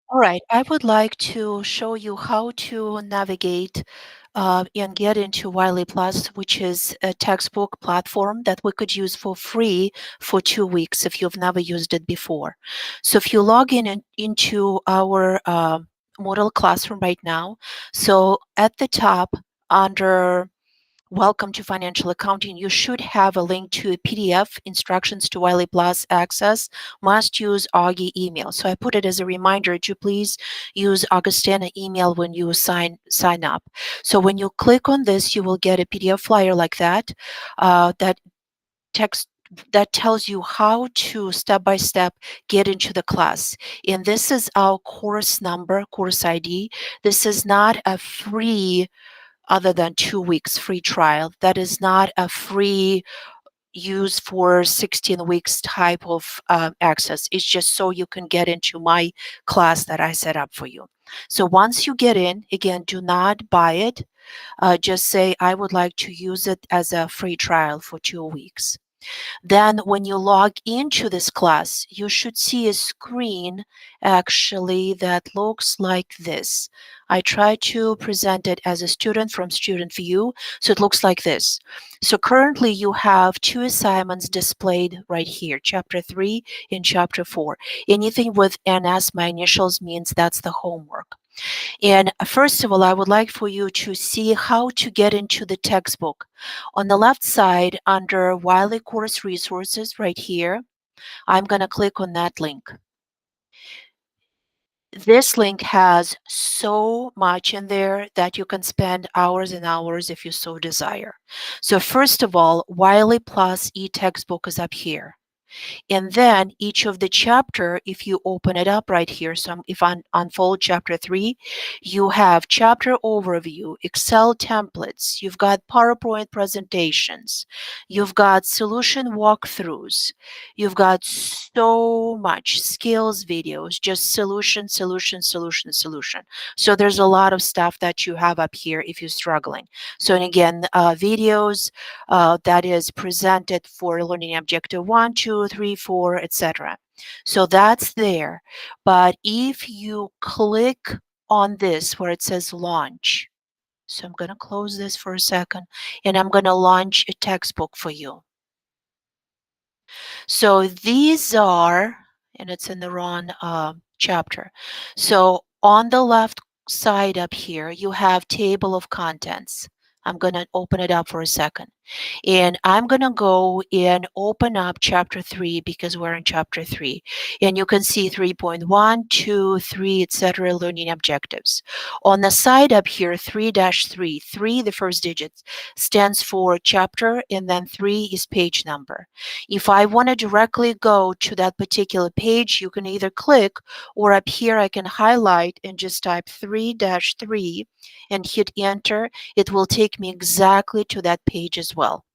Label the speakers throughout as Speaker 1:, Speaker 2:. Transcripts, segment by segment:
Speaker 1: All right, I would like to show you how to navigate and get into WileyPLUS, which is a textbook platform that we could use for free for 2 weeks if you've never used it before. So if you log into our Moodle classroom right now, so at the top under Welcome to Financial Accounting. You should have a link to a PDF, Instructions to Wiley Plus Access, Must Use Augie Email. So I put it as a reminder to please use Augustina email when you sign up. So when you click on this, you will get a PDF flyer like that, that text that tells you how to step by step get into the class. And this is our course number, course ID. This is not a free other than 2 weeks free trial. That is not a free use for 16 weeks type of access. It's just so you can get into my class that I set up for you. So once you get in, again, do not buy it. Just say, I would like to use it as a free trial for 2 weeks. Then when you log into this class, you should see a screen actually that looks like this. I try to present it as a student from student view, so it looks like this. So currently you have two assignments displayed right here, chapter 3 and chapter 4. Anything with NS, my initials, means that's the homework. And first of all, I would like for you to see how to get into the textbook. On the left side, under Wiley Course Resources, right here, I'm going to click on that link. This link has so much in there that you can spend hours and hours if you so desire. So first of all, Wiley Plus e-textbook is up here. And then each of the chapter, if you open it up right here, so if I unfold chapter 3, you have chapter overview, Excel templates, you've got PowerPoint presentations, you've got solution walkthroughs, you've got so much skills videos, just solution, solution, solution, solution. So there's a lot of stuff that you have up here if you're struggling. So and again, videos, that is presented for learning objective 1, 2, 3, 4, etc. So that's there. But if you click on this where it says launch, so I'm going to close this for a second and I'm going to launch a textbook for you. So these are, and it's in the wrong chapter. So on the left side up here, you have table of contents. I'm going to open it up for a second. And I'm going to go and open up chapter 3 because we're in chapter 3. And you can see 3.1, 2, 3, etc. learning objectives. On the side up here, 3-3, 3, the first digit, stands for chapter, and then 3 is page number. If I want to directly go to that particular page, you can either click, or up here I can highlight and just type 3-3 and hit enter. It will take me exactly to that page as well.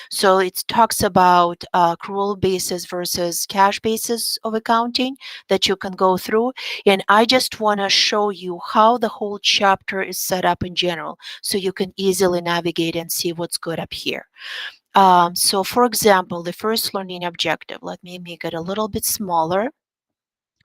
Speaker 1: So it talks about accrual basis versus cash basis of accounting that you can go through. And I just want to show you how the whole chapter is set up in general so you can easily navigate and see what's good up here. So for example, the first learning objective, let me make it a little bit smaller.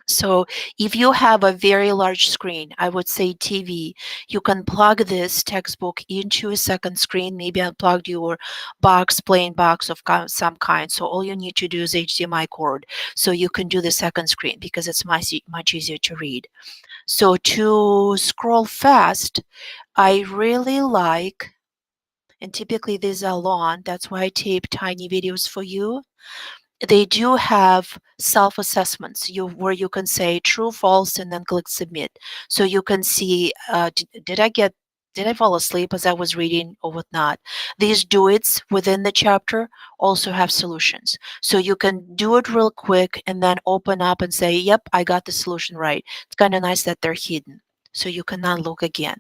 Speaker 1: So if you have a very large screen, I would say TV, you can plug this textbook into a second screen, maybe unplug your box, plain box of some kind. So all you need to do is HDMI cord. So you can do the second screen because it's much easier to read. So to scroll fast, I really like, and typically these are long, that's why I tape tiny videos for you. They do have self-assessments where you can say true, false, and then click submit. So you can see, did I fall asleep as I was reading or whatnot? These do it's within the chapter also have solutions. So you can do it real quick and then open up and say, yep, I got the solution right. It's kind of nice that they're hidden. So you cannot look again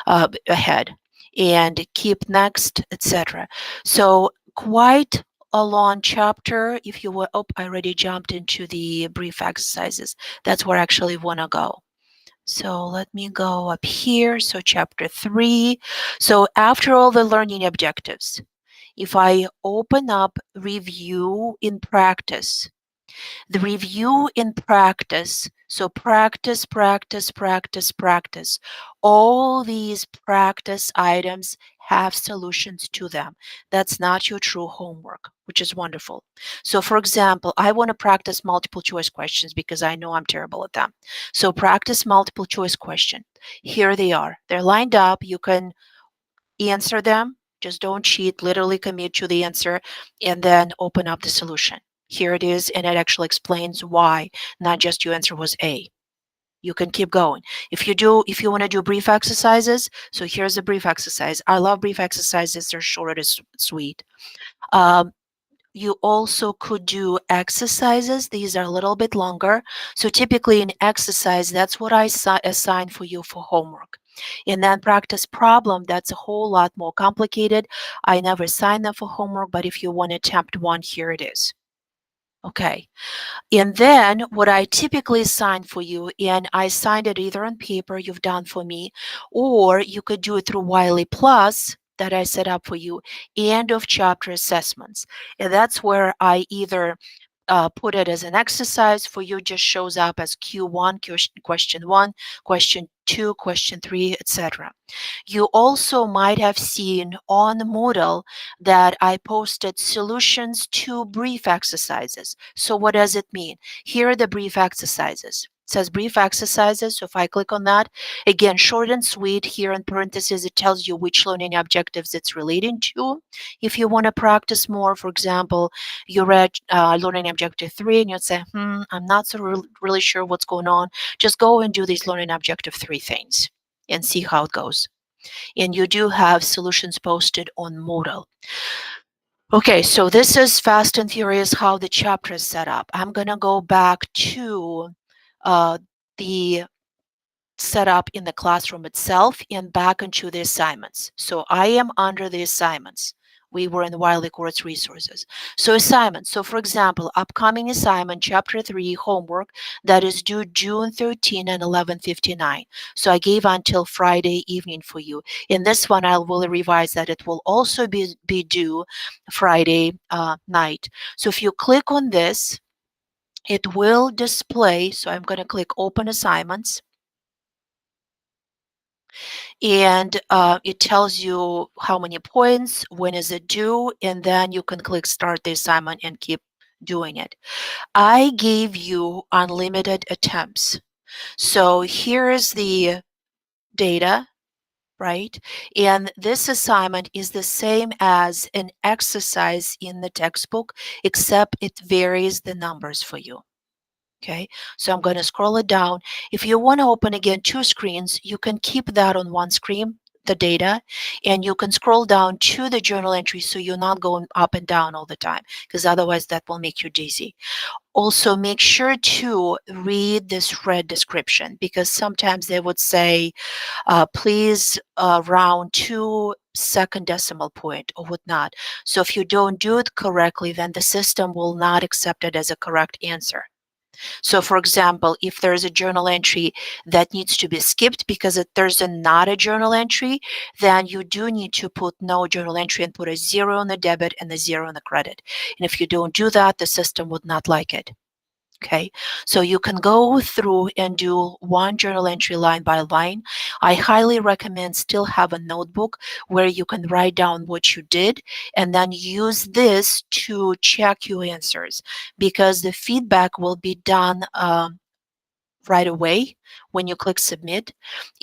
Speaker 1: ahead and keep next, etc. So quite a long chapter. If you were, oh, I already jumped into the brief exercises. That's where I actually want to go. So let me go up here. So chapter 3. So after all the learning objectives, if I open up review in practice, the review in practice So practice, practice, practice, practice. All these practice items have solutions to them. That's not your true homework, which is wonderful. So for example, I want to practice multiple choice questions because I know I'm terrible at them. So practice multiple choice question. Here they are. They're lined up. You can answer them. Just don't cheat, literally commit to the answer and then open up the solution. Here it is, and it actually explains why not just your answer was A. You can keep going. If you want to do brief exercises, so here's a brief exercise. I love brief exercises. They're short and sweet. Um, you also could do exercises. These are a little bit longer. So typically in exercise, that's what I assign for you for homework. And then practice problem, that's a whole lot more complicated. I never assign them for homework, but if you want to attempt one, here it is. Okay. And then what I typically assign for you, and I signed it either on paper you've done for me, or you could do it through WileyPLUS that I set up for you, end of chapter assessments. And that's where I either put it as an exercise for you, just shows up as Q1, question 1, question 2, question 3, etc. You also might have seen on Moodle that I posted solutions to brief exercises. So what does it mean? Here are the brief exercises. It says brief exercises. So if I click on that, again, short and sweet, here in parentheses, it tells you which learning objectives it's relating to. If you want to practice more, for example, you read learning objective 3 and you'd say, I'm not so really sure what's going on. Just go and do these learning objective 3 things and see how it goes. And you do have solutions posted on Moodle. Okay, so this is fast and furious how the chapter is set up. I'm going to go back to the setup in the classroom itself and back into the assignments. So I am under the assignments. We were in the Wiley Course Resources. So assignments. So for example, upcoming assignment, chapter 3, homework, that is due June 13 and 11:59. So I gave until Friday evening for you. In this one, I will revise that it will also be due Friday night. So if you click on this, it will display. So I'm going to click Open Assignments. And it tells you how many points, when is it due, and then you can click Start the assignment and keep doing it. I gave you unlimited attempts. So here's the data, right? And this assignment is the same as an exercise in the textbook, except it varies the numbers for you. Okay, so I'm going to scroll it down. If you want to open again 2 screens, you can keep that on one screen, the data, and you can scroll down to the journal entry so you're not going up and down all the time, because otherwise that will make you dizzy. Also, make sure to read this red description, because sometimes they would say, please round to second decimal point or whatnot. So if you don't do it correctly, then the system will not accept it as a correct answer. So for example, if there's a journal entry that needs to be skipped because there's not a journal entry, then you do need to put no journal entry and put a 0 on the debit and a 0 on the credit. And if you don't do that, the system would not like it. Okay, so you can go through and do one journal entry line by line. I highly recommend still have a notebook where you can write down what you did and then use this to check your answers, because the feedback will be done right away when you click submit.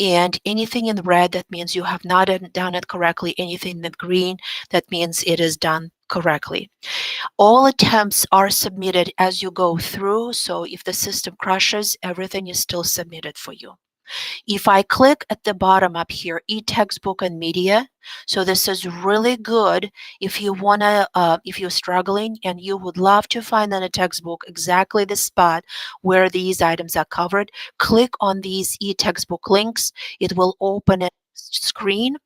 Speaker 1: And anything in red, that means you have not done it correctly. Anything in green, that means it is done correctly. All attempts are submitted as you go through, so if the system crashes, everything is still submitted for you. If I click at the bottom up here, e-textbook and media, so this is really good if you wanna, if you're struggling and you would love to find in a textbook exactly the spot where these items are covered, click on these e-textbook links. It will open a screen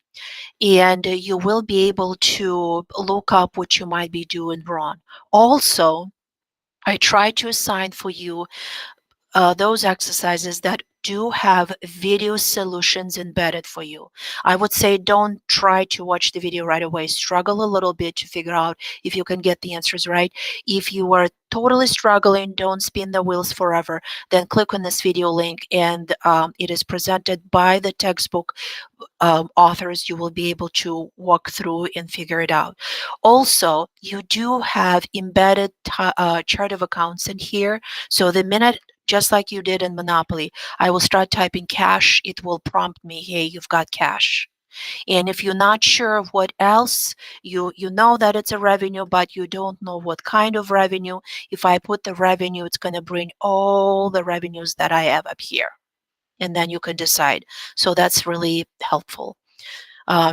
Speaker 1: and you will be able to look up what you might be doing wrong. Also, I try to assign for you those exercises that do have video solutions embedded for you. I would say don't try to watch the video right away. Struggle a little bit to figure out if you can get the answers right. If you are totally struggling, don't spin the wheels forever, then click on this video link, and it is presented by the textbook authors. You will be able to walk through and figure it out. Also, you do have embedded chart of accounts in here. So the minute, just like you did in Monopoly, I will start typing cash, it will prompt me, hey, you've got cash. And if you're not sure of what else, you know that it's a revenue, but you don't know what kind of revenue. If I put the revenue, it's going to bring all the revenues that I have up here. And then you can decide. So that's really helpful.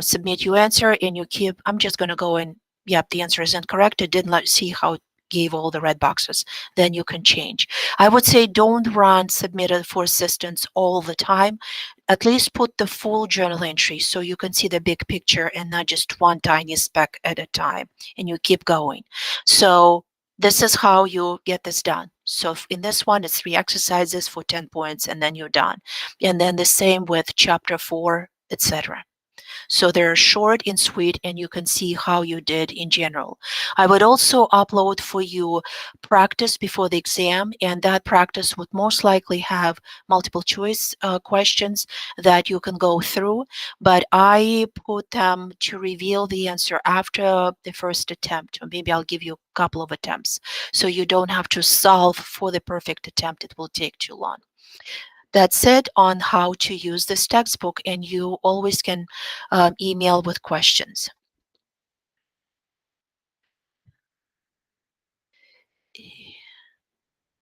Speaker 1: Submit your answer and you keep, I'm just going to go and, yep, the answer is incorrect. It didn't let see how it gave all the red boxes. Then you can change. I would say don't run submitted for assistance all the time. At least put the full journal entry so you can see the big picture and not just one tiny speck at a time, and you keep going. So this is how you get this done. So in this one, it's 3 exercises for 10 points and then you're done. And then the same with chapter 4, etc. So they're short and sweet, and you can see how you did in general. I would also upload for you practice before the exam, and that practice would most likely have multiple choice questions that you can go through. But I put them to reveal the answer after the first attempt, or maybe I'll give you a couple of attempts. So you don't have to solve for the perfect attempt, it will take too long. That's it on how to use this textbook, and you always can email with questions.